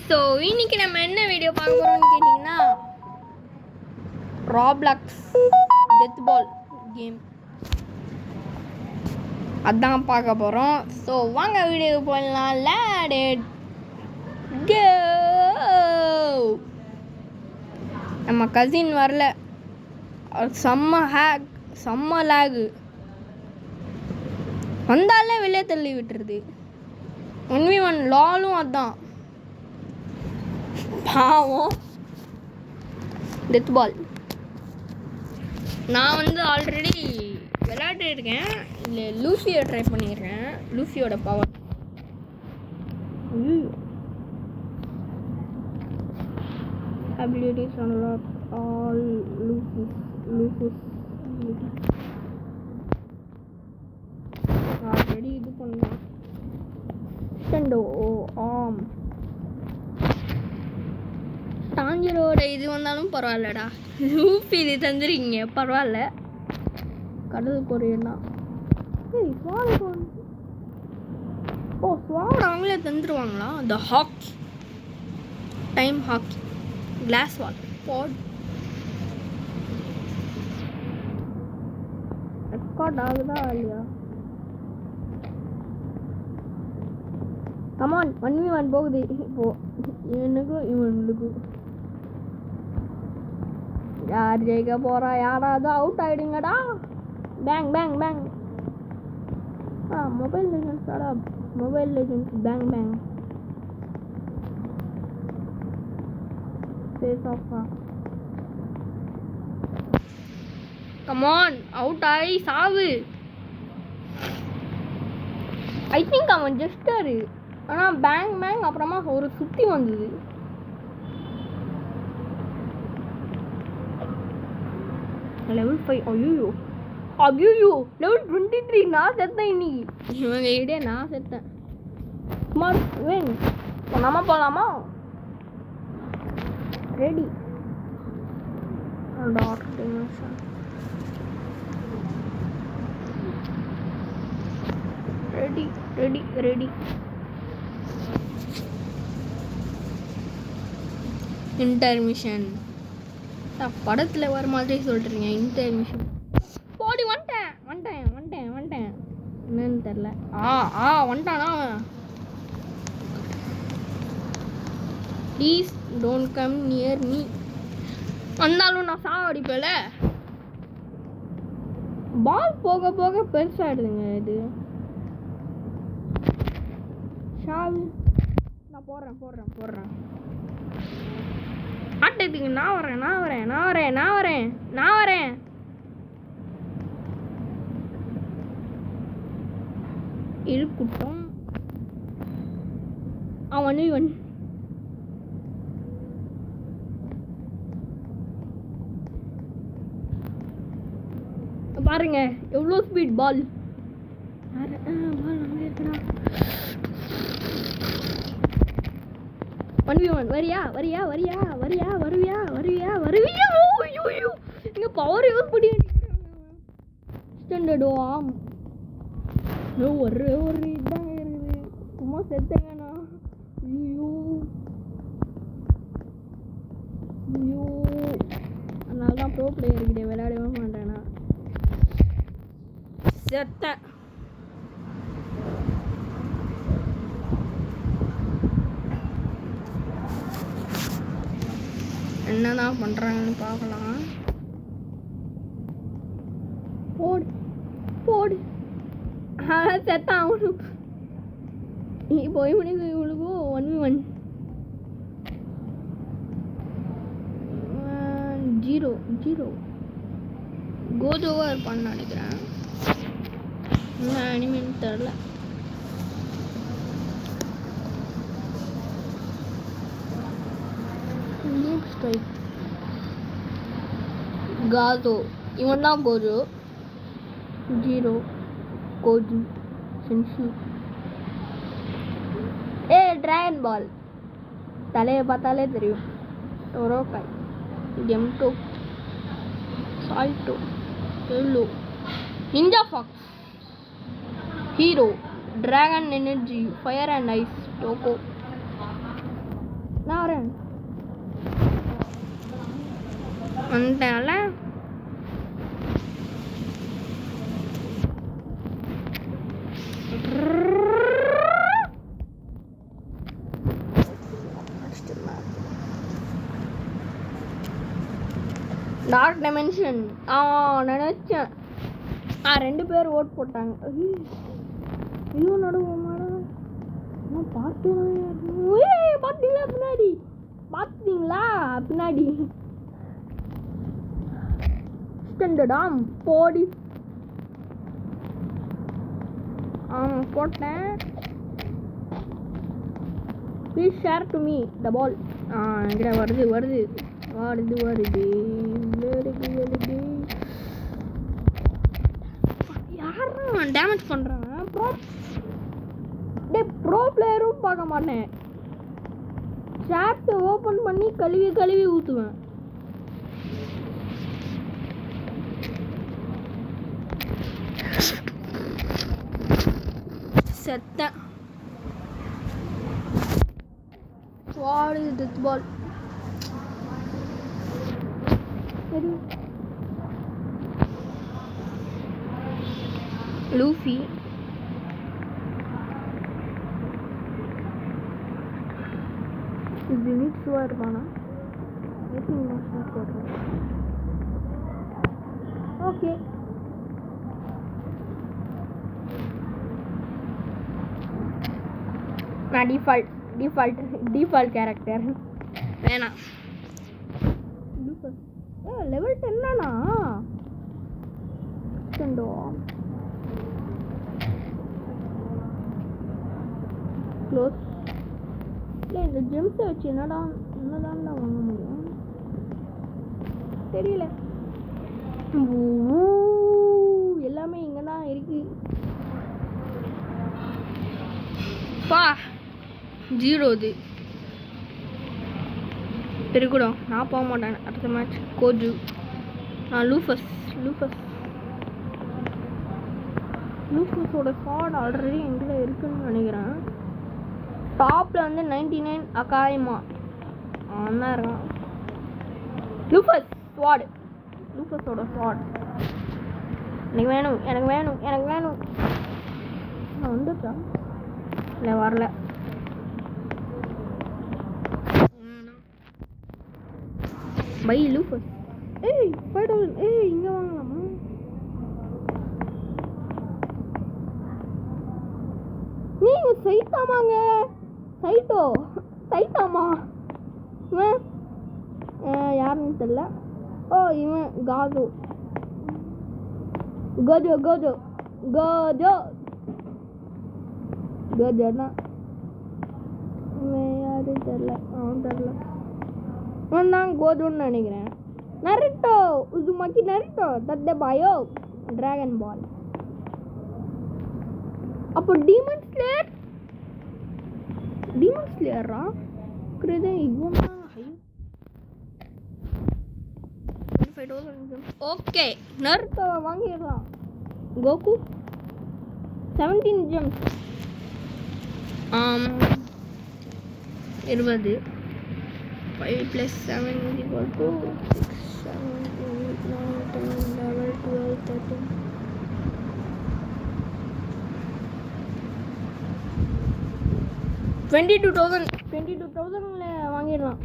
So இன்னைக்கு நம்ம என்ன வீடியோ பார்க்க போகிறோம்னு கேட்டிங்கன்னா ராப்ளாக்ஸ் டெத் பால் கேம் அதான் பார்க்க போகிறோம். ஸோ வாங்க வீடியோ போடலாம். லேட் கோ. நம்ம கசின் வரல, செம்ம லேகு வந்தாலே வெளியே தள்ளி விட்டுருது. 1v1 லாலும் அதான் பாவம். டெத் பால் நான் ஆல்ரெடி விளையாடிருக்கேன். இல்லை லூசியை ட்ரை பண்ணியிருக்கேன். லூசியோட power abilities unlock all Lucius already இது பண்ணலாம். ஆம் டாஞ்சரோட இது வந்தாலும் பரவாயில்லடா. லூஃபி இது தந்துருக்கீங்க பரவாயில்ல. கடல் கொரியனா ஸ்வாட் அவங்களே தந்துருவாங்களா? த ஹாக் டைம் ஹாக்கி கிளாஸ் வால் போட் ரெக்கார்ட் ஆகுதா இல்லையா? கமான் 1v1 போகுது. இப்போ இவனுக்கும் இவனுக்கும் யார் ஜெயிக்க போறா? யாராவது அவுட் ஆயிடுங்கடா. Bang bang bang. Mobile legends mobile legends bang bang face off. Come on out ஆகி சாவு. ஐ திங்க் அவன் ஜஸ்டரு. ஆனால் பேங் பேங் அப்புறமா ஒரு சுற்றி வந்தது. லெவல் 5. ஐயோ லெவல் 23. நான் செத்தேன் இன்னைக்கு. இவங்க ஐடியா நான் செத்தேன். ஸ்மார்ட் வேன் நம்ம போகலாமா? Ready ready ready ready. Intermission படத்தில் வர மாதிரி சொல்கிறீங்க. இன்டர்மிஷன் போடி. வந்துட்டேன் என்னன்னு தெரில. வந்துட்டானா? Please don't come near me. வந்தாலும் நான் சாவடிப்பேல. பால் போக போக பெருசாகிடுதுங்க இது. ஷால் நான் போடுறேன் ஆட்டத்துக்கு. நான் வரேன். இருக்கட்டும். அவன் பாருங்க எவ்வளோ ஸ்பீட் பால். அங்கே இருக்கடா. 1v1 வருவியா? இங்க பவர் யூஸ் பண்ணி ஸ்டாண்டர்டோ ஆம். ஒரு இதாங்க இருக்குது. சும்மா செத்தேங்கண்ணா. ஐயோ அதனால தான் ப்ரோ பிளேயர்கிட்ட விளையாடவே மாட்டேன்னா. செத்தேன். என்னதான் பண்றாங்கன்னு பார்க்கலாம். போடு செத்தான் அவனுக்கு. இப்போ இவனுக்கும் 1v1 0 கோஜோவா இருப்பான்னு நினைக்கிறேன். அனிமேன்னு தெரில. காசோ இவன் தான் கோஜோ. 0 கோஜு சென்ஷு. டிராகன் பால் தலையை பார்த்தாலே தெரியும். டொரோக்காய் கெம்டோ சால்டோ எல்லோ ninja fox hero dragon energy fire and ice டோகோ வந்துட்டேன்ல. டார்க் டைமென்ஷன் நினைச்சேன். 2 பேர் ஓட் போட்டாங்க. ஐயோ நடுவோமா பார்த்தீங்களா பின்னாடி? பார்த்தீங்களா பின்னாடி? ஸ்டாண்டர்டாம் போடி போட்டேன். Please share to me the ball. என்கிட்ட வருது வருது வருது வருது வருது. யாரும் டேமேஜ் பண்ணுறாங்க. ப்ரோ பிளேயரும் பார்க்க மாட்டேன். சாட் ஓப்பன் பண்ணி கழுவி கழுவி ஊற்றுவேன். செத்தேன். What is this ball? Luffy இது யூனிக்ஸுவாக இருப்பானா? ஓகே நான் டிஃபால்ட் கேரக்டர் வேணாம். Level 10 close. இல்லை இந்த ஜெம்ஸை வச்சு என்னதான் வாங்க முடியும் தெரியல. எல்லாமே இங்கே தான் இருக்கு. பா 0 இது இருக்கட்டும். நான் போக மாட்டேன் அடுத்த மேட்ச். கோஜு லூஃபஸோட ஸ்குவாட் ஆல்ரெடி எங்கிட்ட இருக்குன்னு நினைக்கிறேன். டாப்பில் வந்து 99 அகாயமா தான் இருக்கான். லூஃபஸோட ஸ்குவாட் எனக்கு வேணும். நான் வந்துட்டா இல்லை வரல. பை லூஃபஸ். 5000. இங்கே வாங்கலாமா? நீங்க சைத்தாமாங்க. சைத்தாமா இவன் யாருன்னு தெரியல. இவன் கோஜோ தான். இவன் யாரு தெரியல. இவன் தான் கோஜோன்னு நினைக்கிறேன். நருட்டோ உசுமாக்கி நருட்டோ தட்டே பாயோ டிராகன் பால். அப்போ டீமன் ஸ்லேயரா கிரேதே இவன் தான். ஓகே நருட்டோ வாங்கிடலாம். Coco 17 gems 20. 5 + 7 = 6, 7, 8, 9, 10, 11, 12, 13. 22,000 வாங்கிடலாம்.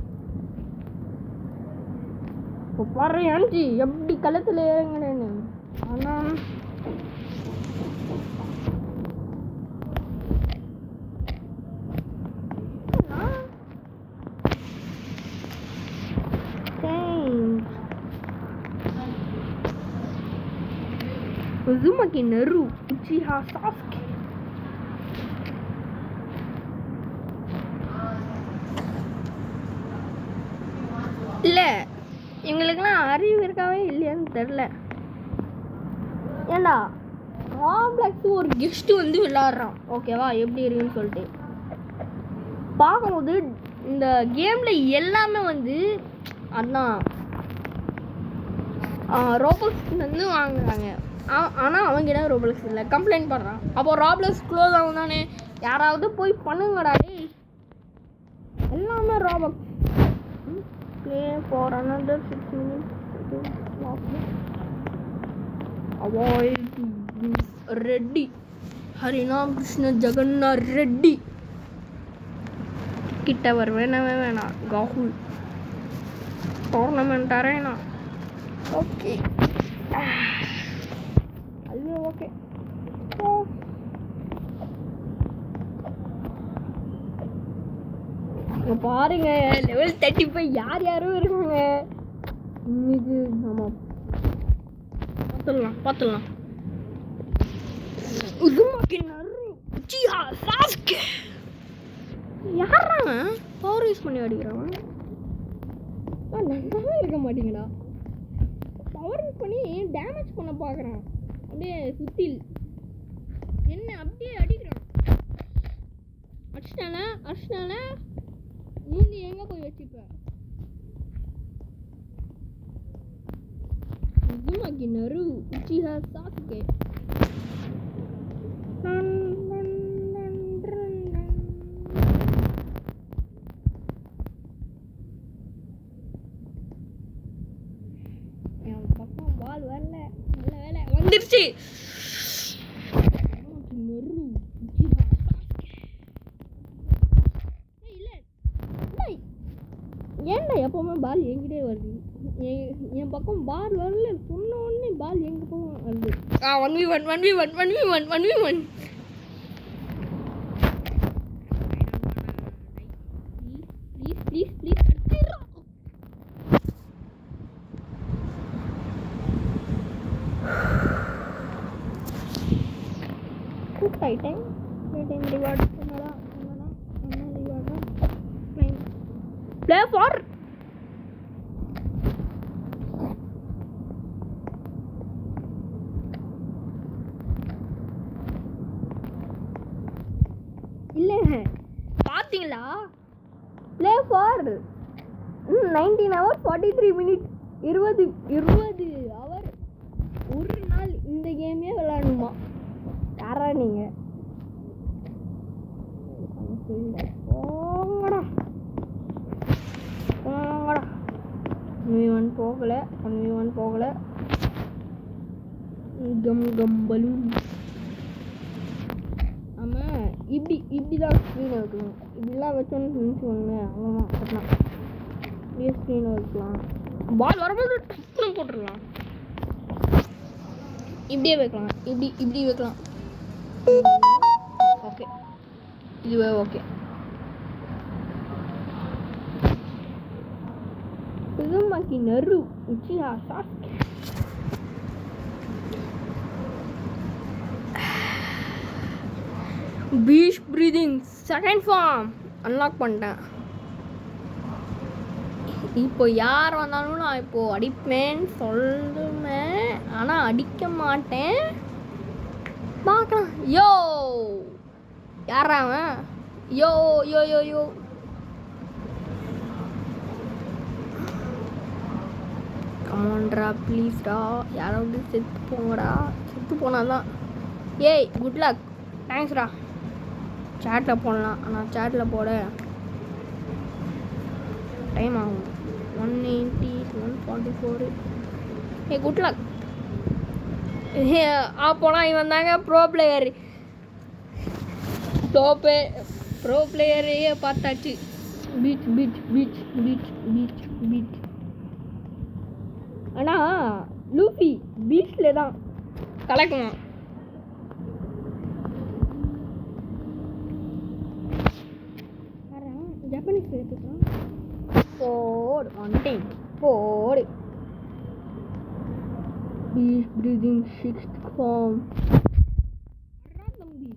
இப்போ பாரு அஞ்சு எப்படி களத்தில் இறங்குறேன்னு. ஆனால் உசுமாக்கி நரு உச்சிஹா சாஸ்கே. இல்லை இவங்களுக்கெல்லாம் அறிவு இருக்காவே இல்லையான்னு தெரில. ஏண்டா ராப்ளக்ஸ் ஒரு கெஸ்ட்டு வந்து விளாட்றான் ஓகேவா எப்படி இருக்குன்னு சொல்லிட்டு பார்க்கும்போது இந்த கேமில் எல்லாமே வந்து அதான் ரோப்ளக்ஸ் வந்து வாங்குறாங்க. ஆனால் அவங்கிட்ட ரோப்ளக்ஸ் இல்லை கம்ப்ளைண்ட் பண்ணுறான். அப்போ ராப்ளக்ஸ் க்ளோஸ் ஆகும் தானே. யாராவது போய் பண்ணுங்கடா டே. எல்லாமே Roblox. Play for another 6 minutes. Avoid Reddy Harinam Krishna Jagannath Reddy கிட்ட வர வேணாம் ராகுல் டோர்னமெண்ட் அரேனா ஓகே அது ஓகே பாருங்க லெவல் 35 யாரும் இருக்காங்க இன்னைக்கு. ஆமாம் பார்த்துடலாம் யாராங்க பவர் யூஸ் பண்ணி அடிக்கிறான் நல்லாவே இருக்க மாட்டீங்களா? பவர் யூஸ் பண்ணி டேமேஜ் பண்ண பார்க்குறான் அப்படியே சுத்தில் என்ன அப்படியே அடிக்கிறான். அடிச்சிட்டானா நீங்க எங்க போய் வச்சுப்ப இதுமாக்கி நரு உச்சிஹா சாஸ்கே என் பக்கம் பால் வரல நல்ல வேலை வந்துருச்சு. ஏன்டா எப்பவுமே பால் என்கிட்டே வருது? என் பக்கம் பால் வரல சொன்ன உடனே பால் எங்க பக்கம் வருது. 1v1 ப்ளீஸ் கூட்டாயிட்டேன். ரிவார்டு play for இல்ல பாத்தீங்களா play for 19 hours 43 minutes 20 hour ஒரு நாள் இந்த கேமே விளையாடணுமா? யாரா நீங்க? போங்கடா 1v1 போகல கம் பலூன். ஆமாம் இப்படிதான் ஸ்க்ரீனை வைக்கணும். இப்படிலாம் வச்சோன்னு நினச்சிக்கோங்க. ஆமாம் கட்டலாம் இப்படியே ஸ்க்ரீனை வைக்கலாம். பால் வரும்போது டக்குன்னு போட்டுடலாம். இப்படியே வைக்கலாம். இப்படி வைக்கலாம். ஓகே இதுவே ஓகே. இதுமாக்கி நரு உச்சிஹா சாஸ்கே beach breathing second form unlock பண்ணிட்டேன். இப்போ யார் வந்தாலும் நான் இப்போ அடிப்பேன்னு சொல்லுவேன், ஆனால் அடிக்க மாட்டேன். பார்க்கலாம். யோ யாரா அவன்? யோ யோ யோ யோ கமான்ட்ரா ப்ளீஸ்டா, யாராவது செத்து போங்கடா. செத்து போனாதான் ஏய் குட் லக் தேங்க்ஸ்டா. சேட்டில் போடலாம், ஆனால் சேட்டில் போட டைம் ஆகும். 180 144. ஏய் குட் லக். அப்போலாம் இவன் தாங்க ப்ரோ பிளேயர். ப்ரோ பிளேயரையே பார்த்தாச்சு. Beach beach beach beach beach beach. ஆனால் லூஃபி பீச்சில் தான் கலக்குவான். ஜப்பனீஸ் எடுத்துக்கலாம். போடு ஒன்டைம் போடு. Beach breathing 6th form. தம்பி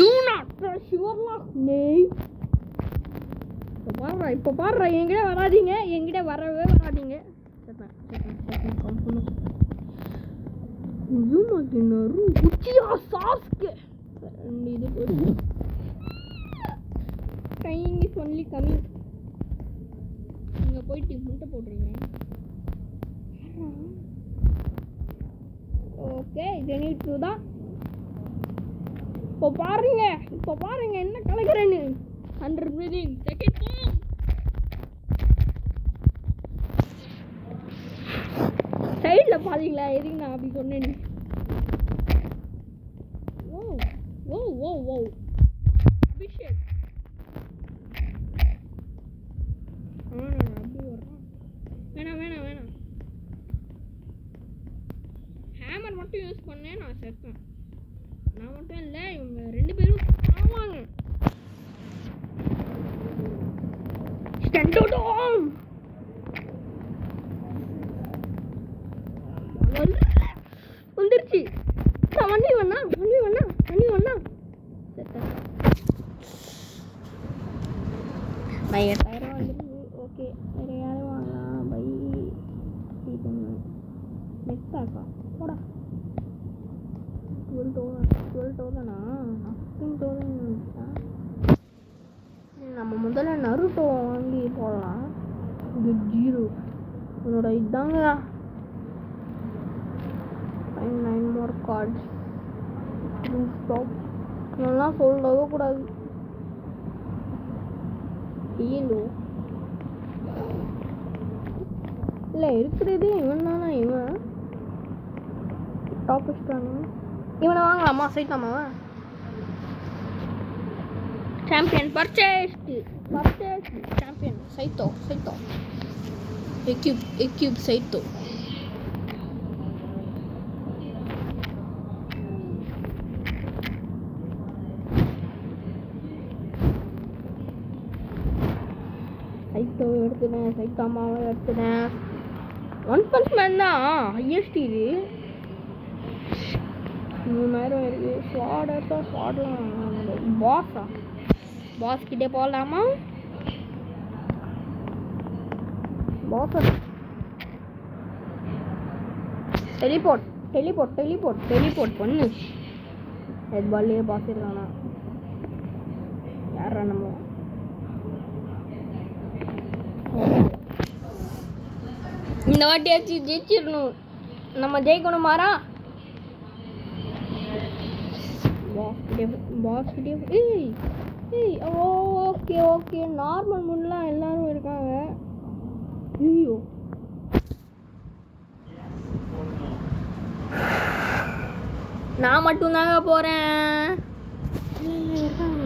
do not press your lock name. இப்போ பாடுறா என்கிட்ட வராதீங்க, என்கிட்ட வரவே வராதீங்க. உச்சியா சாஸ்கே இது ட்ரைனிங் இஸ் ஒன்லி கமிங். இங்கே போயிட்டு முட்டை போட்டுருக்கேன். ஓகே ஜெனிட் 2 தான். இப்போ பாருங்க என்ன கலக்கிறேன்னு. 100 breathing செகண்ட் பாம். சைடில் பாத்தீங்களா? எதுக்கு நான் அப்படி சொன்னேன்னு. ஓ அபிஷேக் அப்படி வர்றான். வேணாம் ஹேமர் மட்டும் யூஸ் பண்ணேன். நான் செத்தேன். நான் மட்டும் இல்லை, இவங்க 2 பேரும் ஆமாங்க. வந்துருச்சு. வண்டி வேணா செத்தேன். 8000 வந்துருச்சு. ஓகே, வேற யாரும் வாங்கலாம். பை நெட் பேக்கா போடா. 12,000 15,000. நம்ம முதல்ல நருட்டோ வாங்கி போடலாம். இது 0 உன்னோட இதாங்க. 9 more cards. ஸ்டாப். இதெல்லாம் சொல்லவே கூடாது. இல்லை இருக்கிறதே இவன் தானே. இவன் டாப் வச்சுட்டானு. இவனை வாங்கலாமா? சைட்டாமா சாம்பியன் பர்ச்சேஸ் சாம்பியன் சைத்தோ எக்யூப் சைத்தோ. சைத்தோ எடுத்துனேன். சைத்தாமாவை எடுத்துனேன். 1 Punch Man தான் ஹையஸ்ட். இது 3000 இருக்கு. ஸ்வாட்லாம் பாஸ் கிட்டே போகலாமா? பாஸ் டெலிபோர்ட் பண்ணு. ஹெட் பால்லே பாஸ் இருக்கானா? யாரா நம்ம? இந்த வாட்டியாச்சு ஜெயிச்சிடணும். நம்ம ஜெயிக்கணும் மாறா. பாஸ் கிட்டே. ஓகே நார்மல் முன்னெலாம் எல்லாரும் இருக்காங்க. ஐயோ நான் மட்டும்தாங்க போகிறேன். இருக்காங்க.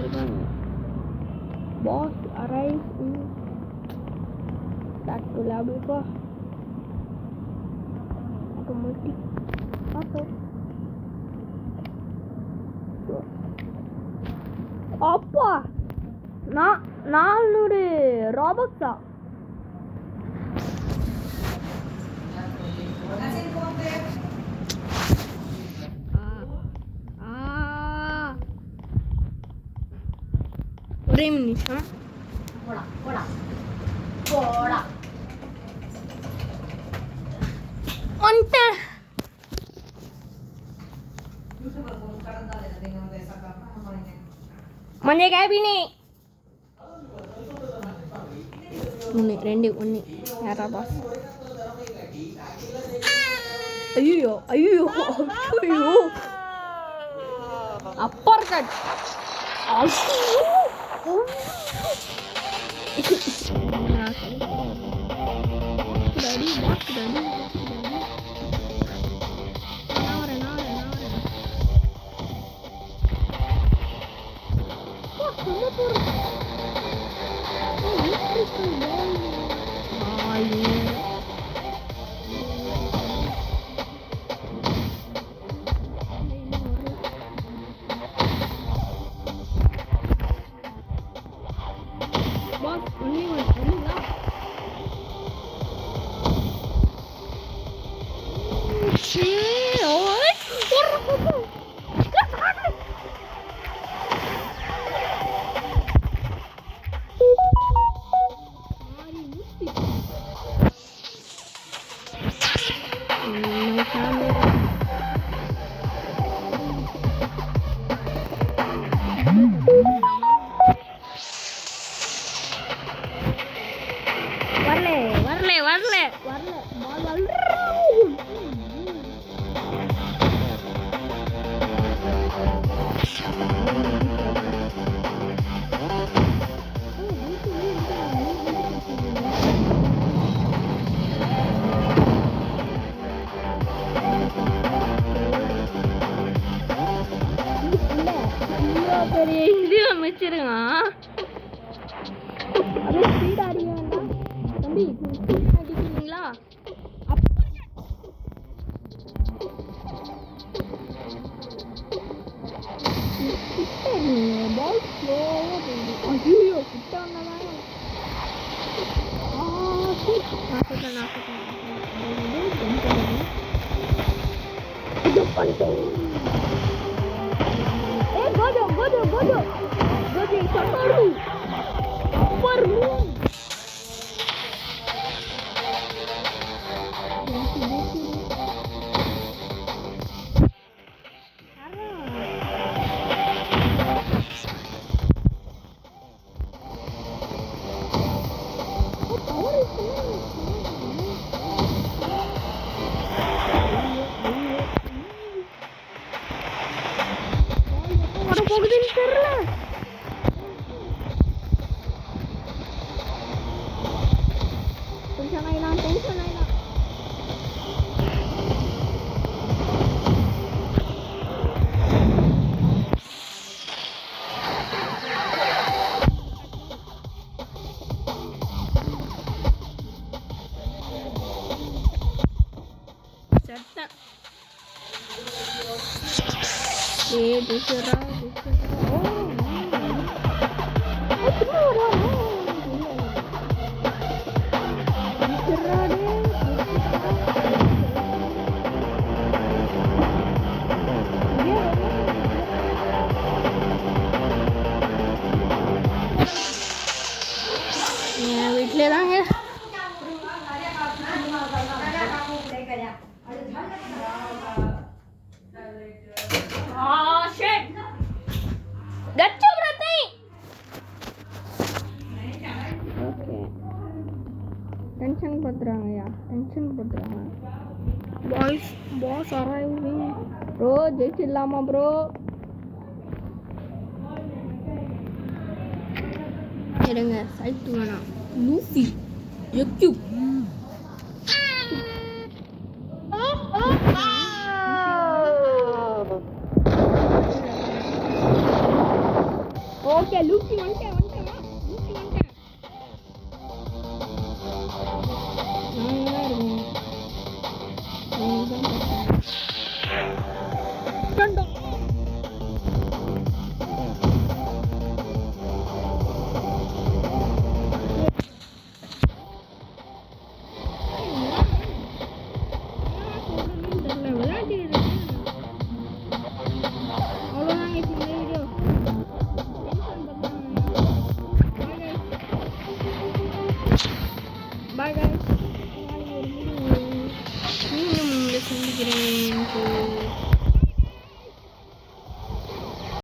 Boss arrive back to lab. இப்போ மல்டி அப்பா 400 ராபக்ஸா. ஒரே நிமிஷம். மஞ்ச கேபினே 1 2 யாரா பாஸ்? ஐயோ அப்பர் கட். சரி இது வச்சிருங்க. அப்படியே ஸ்பீட் அடிக்க வேண்டாம் தம்பி. அடிக்கிறீங்களா? பால் ஸ்லோவாக போகுது. ஐயோ கிட்ட வந்ததான் போகுதுன்னு தெரியல. டென்ஷன் ஆயிடலாம். சத்தம் வீட்டிலே தாங்க. டென்ஷன் படுத்துறாங்கய்யா, டென்ஷன் படுத்துறாங்க. Boss arriving bro. ஜெயிச்சிடலாமா ப்ரோ? இருங்க சைட்டு வேணாம். லூஃபி எக்யூ ஓகே. லூஃபி வந்துட்டேன். Bye guys. Ini sendiri.